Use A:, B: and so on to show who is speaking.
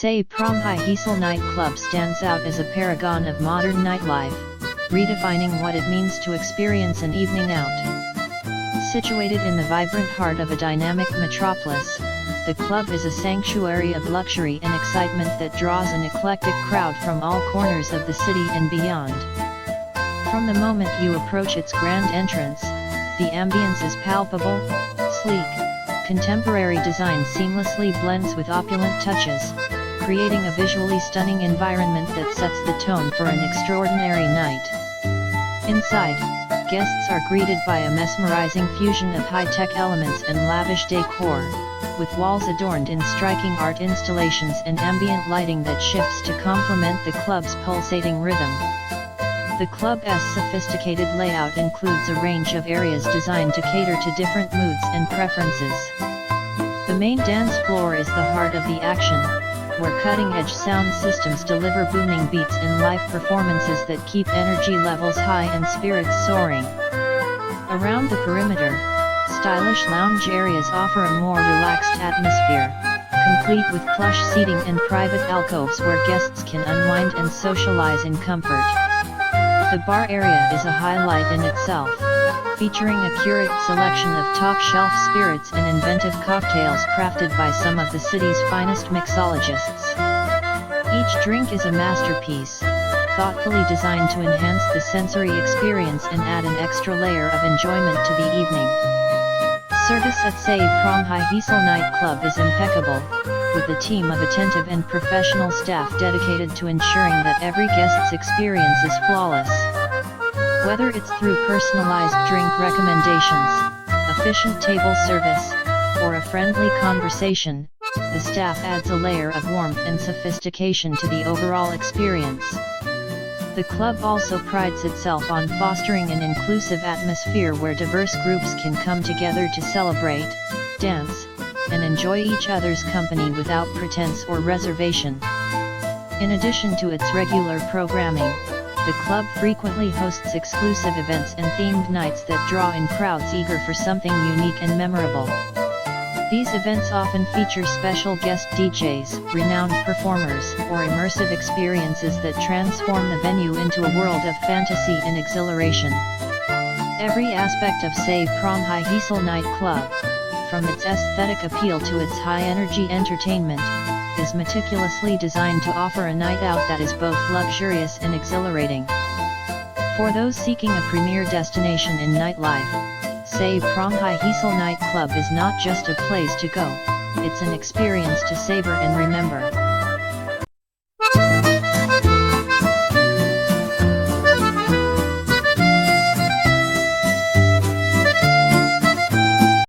A: Say Prom High Heasel nightclub stands out as a paragon of modern nightlife, redefining what it means to experience an evening out. Situated in the vibrant heart of a dynamic metropolis, the club is a sanctuary of luxury and excitement that draws an eclectic crowd from all corners of the city and beyond. From the moment you approach its grand entrance, the ambience is palpable, sleek. Contemporary design seamlessly blends with opulent touches, creating a visually stunning environment that sets the tone for an extraordinary night. Inside, guests are greeted by a mesmerizing fusion of high-tech elements and lavish decor, with walls adorned in striking art installations and ambient lighting that shifts to complement the club's pulsating rhythm. The club's sophisticated layout includes a range of areas designed to cater to different moods and preferences. The main dance floor is the heart of the action, where cutting-edge sound systems deliver booming beats and live performances that keep energy levels high and spirits soaring. Around the perimeter, stylish lounge areas offer a more relaxed atmosphere, complete with plush seating and private alcoves where guests can unwind and socialize in comfort. The bar area is a highlight in itself, featuring a curated selection of top-shelf spirits and inventive cocktails crafted by some of the city's finest mixologists. Each drink is a masterpiece, thoughtfully designed to enhance the sensory experience and add an extra layer of enjoyment to the evening. Service at Say Prom High Heasel nightclub is impeccable, with a team of attentive and professional staff dedicated to ensuring that every guest's experience is flawless. Whether it's through personalized drink recommendations, efficient table service, or a friendly conversation, the staff adds a layer of warmth and sophistication to the overall experience. The club also prides itself on fostering an inclusive atmosphere where diverse groups can come together to celebrate, dance, and enjoy each other's company without pretense or reservation. In addition to its regular programming, the club frequently hosts exclusive events and themed nights that draw in crowds eager for something unique and memorable. These events often feature special guest DJs, renowned performers, or immersive experiences that transform the venue into a world of fantasy and exhilaration. Every aspect of Say Prom High Heasel nightclub, from its aesthetic appeal to its high-energy entertainment, is meticulously designed to offer a night out that is both luxurious and exhilarating. For those seeking a premier destination in nightlife, Say Prom High Heasel nightclub is not just a place to go, it's an experience to savor and remember.